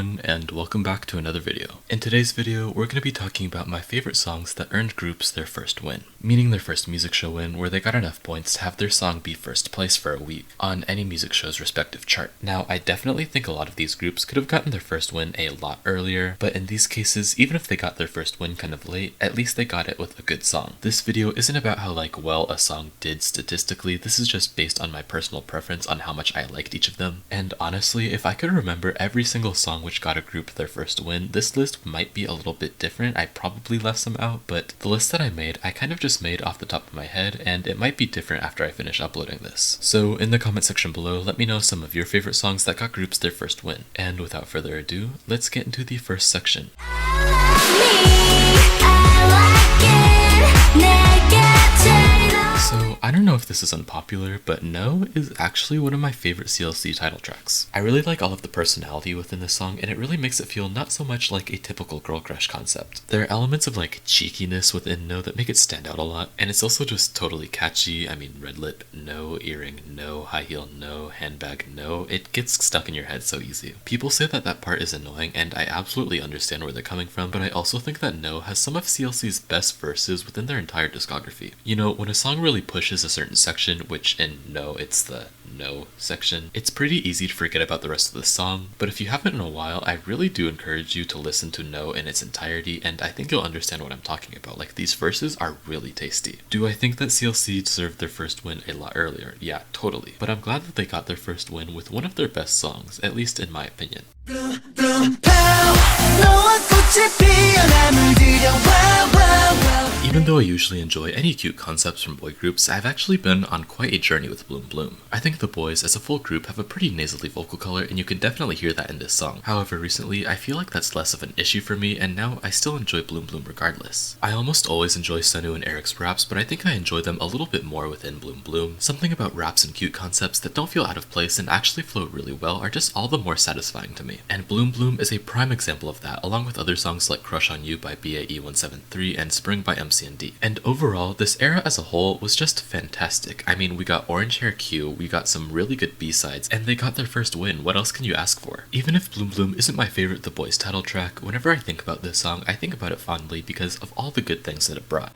everyone, and welcome back to another video. In today's video, we're going to be talking about my favorite songs that earned groups their first win, meaning their first music show win where they got enough points to have their song be first place for a week on any music show's respective chart. Now, I definitely think a lot of these groups could have gotten their first win a lot earlier, but in these cases, even if they got their first win kind of late, at least they got it with a good song. This video isn't about how well a song did statistically, this is just based on my personal preference on how much I liked each of them. And honestly, if I could remember every single song which got a group their first win, this list might be a little bit different. I probably left some out, but the list that I made, I kind of just made off the top of my head, and it might be different after I finish uploading this. So in the comment section below, let me know some of your favorite songs that got groups their first win. And without further ado, let's get into the first section. So, I don't know if this is unpopular, but No is actually one of my favorite CLC title tracks. I really like all of the personality within this song, and it really makes it feel not so much like a typical girl crush concept. There are elements of cheekiness within No that make it stand out a lot, and it's also just totally catchy. I mean, red lip, no, earring, no, high heel, no, handbag, no. It gets stuck in your head so easy. People say that that part is annoying, and I absolutely understand where they're coming from, but I also think that No has some of CLC's best verses within their entire discography. You know, when a song really pushes a certain section, which in No, it's the No section, it's pretty easy to forget about the rest of the song, but if you haven't in a while, I really do encourage you to listen to No in its entirety, and I think you'll understand what I'm talking about. These verses are really tasty. Do I think that CLC deserved their first win a lot earlier? Yeah, totally. But I'm glad that they got their first win with one of their best songs, at least in my opinion. Even though I usually enjoy any cute concepts from boy groups, I've actually been on quite a journey with Bloom Bloom. I think the boys as a full group have a pretty nasally vocal color, and you can definitely hear that in this song. However, recently, I feel like that's less of an issue for me, and now I still enjoy Bloom Bloom regardless. I almost always enjoy Sunwoo and Eric's raps, but I think I enjoy them a little bit more within Bloom Bloom. Something about raps and cute concepts that don't feel out of place and actually flow really well are just all the more satisfying to me. And Bloom Bloom is a prime example of that, along with other songs like Crush on You by BAE173 and Spring by MCND. And overall, this era as a whole was just fantastic. I mean, we got Orange Hair Q, we got some really good B-sides, and they got their first win. What else can you ask for? Even if Bloom Bloom isn't my favorite The Boyz title track, whenever I think about this song, I think about it fondly because of all the good things that it brought.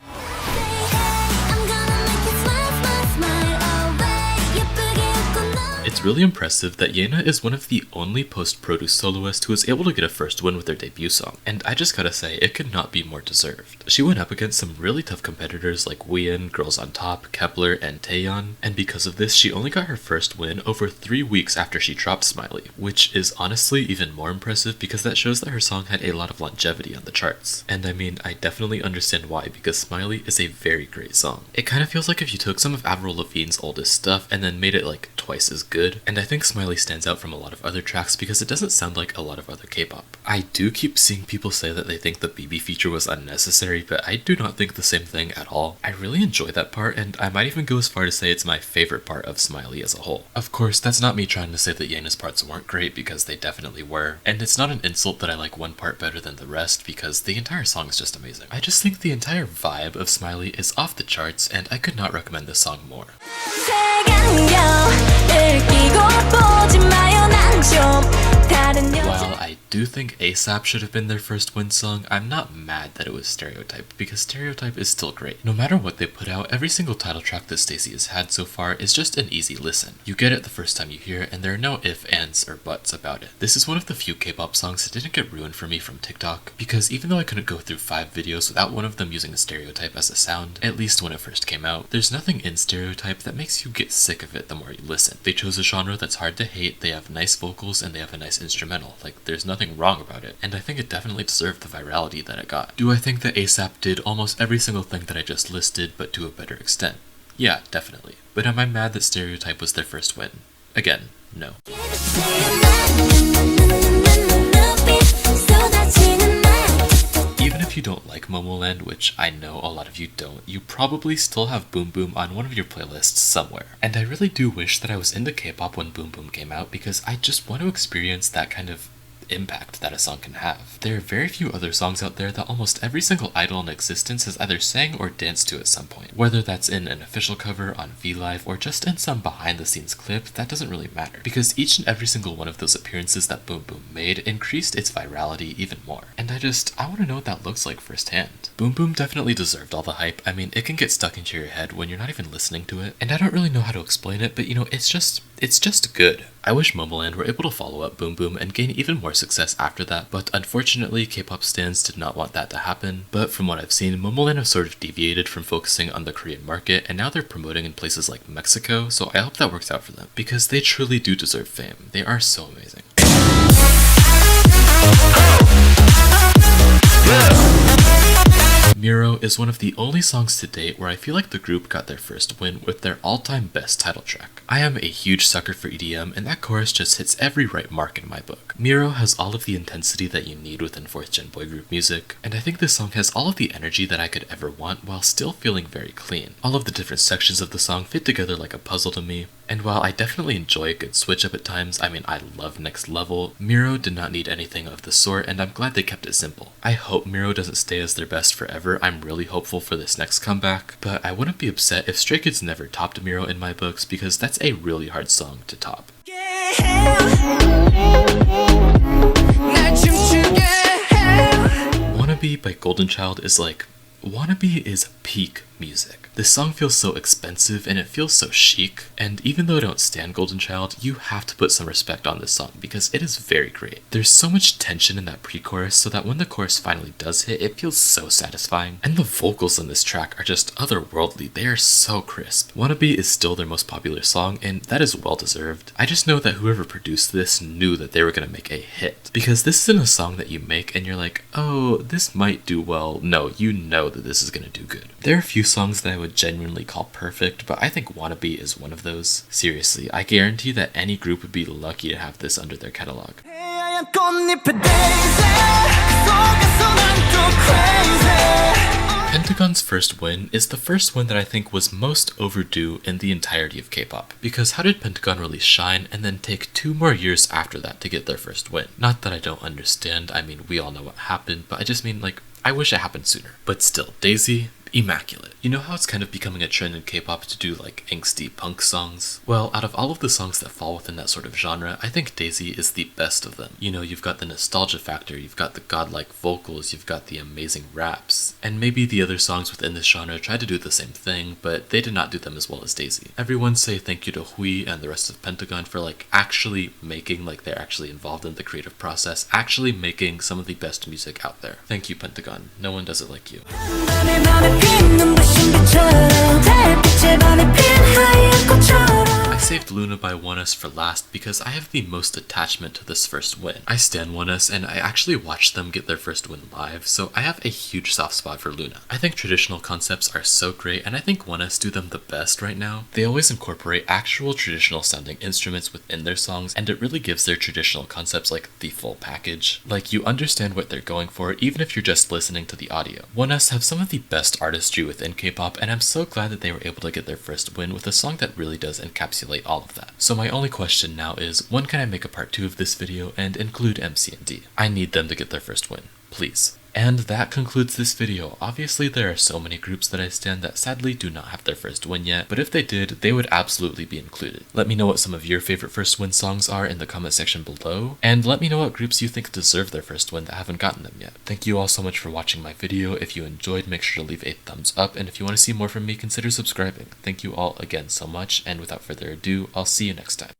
It's really impressive that Yena is one of the only post-produce soloists who was able to get a first win with their debut song, and I just gotta say, it could not be more deserved. She went up against some really tough competitors like Wheein, Girls on Top, Kepler, and Taeyeon, and because of this, she only got her first win over 3 weeks after she dropped Smiley, which is honestly even more impressive because that shows that her song had a lot of longevity on the charts. And I mean, I definitely understand why, because Smiley is a very great song. It kind of feels like if you took some of Avril Lavigne's oldest stuff and then made it twice as good. And I think Smiley stands out from a lot of other tracks because it doesn't sound like a lot of other K-pop. I do keep seeing people say that they think the BB feature was unnecessary, but I do not think the same thing at all. I really enjoy that part, and I might even go as far to say it's my favorite part of Smiley as a whole. Of course, that's not me trying to say that Yena's parts weren't great, because they definitely were. And it's not an insult that I like one part better than the rest, because the entire song is just amazing. I just think the entire vibe of Smiley is off the charts, and I could not recommend this song more. While I do think ASAP should have been their first win song, I'm not mad that it was Stereotype, because Stereotype is still great. No matter what they put out, every single title track that StayC has had so far is just an easy listen. You get it the first time you hear it, and there are no ifs, ands, or buts about it. This is one of the few K-pop songs that didn't get ruined for me from TikTok, because even though I couldn't go through 5 videos without one of them using a Stereotype as a sound, at least when it first came out, there's nothing in Stereotype that makes you get sick of it the more you listen. They chose a genre that's hard to hate, they have nice vocals, and they have a nice instrumental. There's nothing wrong about it, and I think it definitely deserved the virality that it got. Do I think that ASAP did almost every single thing that I just listed, but to a better extent? Yeah, definitely. But am I mad that Stereotype was their first win? Again, no. Even if you don't like Momoland, which I know a lot of you don't, you probably still have Boom Boom on one of your playlists somewhere. And I really do wish that I was into K-pop when Boom Boom came out, because I just want to experience that kind of impact that a song can have. There are very few other songs out there that almost every single idol in existence has either sang or danced to at some point. Whether that's in an official cover on V-Live or just in some behind the scenes clip, that doesn't really matter, because each and every single one of those appearances that Boom Boom made increased its virality even more. And I want to know what that looks like firsthand. Boom Boom definitely deserved all the hype. I mean, it can get stuck into your head when you're not even listening to it, and I don't really know how to explain it, but you know, it's just good. I wish Momoland were able to follow up Boom Boom and gain even more success after that, but unfortunately K-pop stans did not want that to happen. But from what I've seen, Momoland have sort of deviated from focusing on the Korean market, and now they're promoting in places like Mexico, so I hope that works out for them, because they truly do deserve fame. They are so amazing. Miro is one of the only songs to date where I feel like the group got their first win with their all-time best title track. I am a huge sucker for EDM, and that chorus just hits every right mark in my book. Miro has all of the intensity that you need within 4th gen boy group music, and I think this song has all of the energy that I could ever want while still feeling very clean. All of the different sections of the song fit together like a puzzle to me, and while I definitely enjoy a good switch up at times, I mean I love Next Level, Miro did not need anything of the sort, and I'm glad they kept it simple. I hope Miro doesn't stay as their best forever. I'm really hopeful for this next comeback, but I wouldn't be upset if Stray Kids never topped Miro in my books, because that's a really hard song to top. Wannabe by Golden Child is like, Wannabe is peak music. This song feels so expensive and it feels so chic, and even though I don't stan Golden Child, you have to put some respect on this song because it is very great. There's so much tension in that pre-chorus so that when the chorus finally does hit, it feels so satisfying. And the vocals in this track are just otherworldly. They are so crisp. Wannabe is still their most popular song, and that is well deserved. I just know that whoever produced this knew that they were gonna make a hit, because this isn't a song that you make and you're like, oh, this might do well. No, you know that this is gonna do good. There are a few songs that I would genuinely call perfect, but I think Wannabe is one of those. Seriously, I guarantee that any group would be lucky to have this under their catalog. Pentagon's first win is the first win that I think was most overdue in the entirety of K-pop, because how did Pentagon release Shine and then take 2 more years after that to get their first win? Not that I don't understand, I mean we all know what happened, but I just mean like, I wish it happened sooner. But still, Daisy, immaculate. You know how it's kind of becoming a trend in K-pop to do like angsty punk songs? Well, out of all of the songs that fall within that sort of genre, I think Daisy is the best of them. You know, you've got the nostalgia factor, you've got the godlike vocals, you've got the amazing raps, and maybe the other songs within this genre tried to do the same thing, but they did not do them as well as Daisy. Everyone say thank you to Hui and the rest of Pentagon for like actually making, like they're actually involved in the creative process, actually making some of the best music out there. Thank you, Pentagon. No one does it like you. I saved Loona by Oneus for last because I have the most attachment to this first win. I stan Oneus and I actually watched them get their first win live, so I have a huge soft spot for Loona. I think traditional concepts are so great, and I think Oneus do them the best right now. They always incorporate actual traditional sounding instruments within their songs, and it really gives their traditional concepts like the full package. Like, you understand what they're going for even if you're just listening to the audio. Oneus have some of the best artistry within K-pop, and I'm so glad that they were able to get their first win with a song that really does encapsulate all of that. So my only question now is, when can I make a part 2 of this video and include MCND? I need them to get their first win, please. And that concludes this video. Obviously there are so many groups that I stan that sadly do not have their first win yet, but if they did, they would absolutely be included. Let me know what some of your favorite first win songs are in the comment section below, and let me know what groups you think deserve their first win that haven't gotten them yet. Thank you all so much for watching my video. If you enjoyed, make sure to leave a thumbs up, and if you want to see more from me, consider subscribing. Thank you all again so much, and without further ado, I'll see you next time.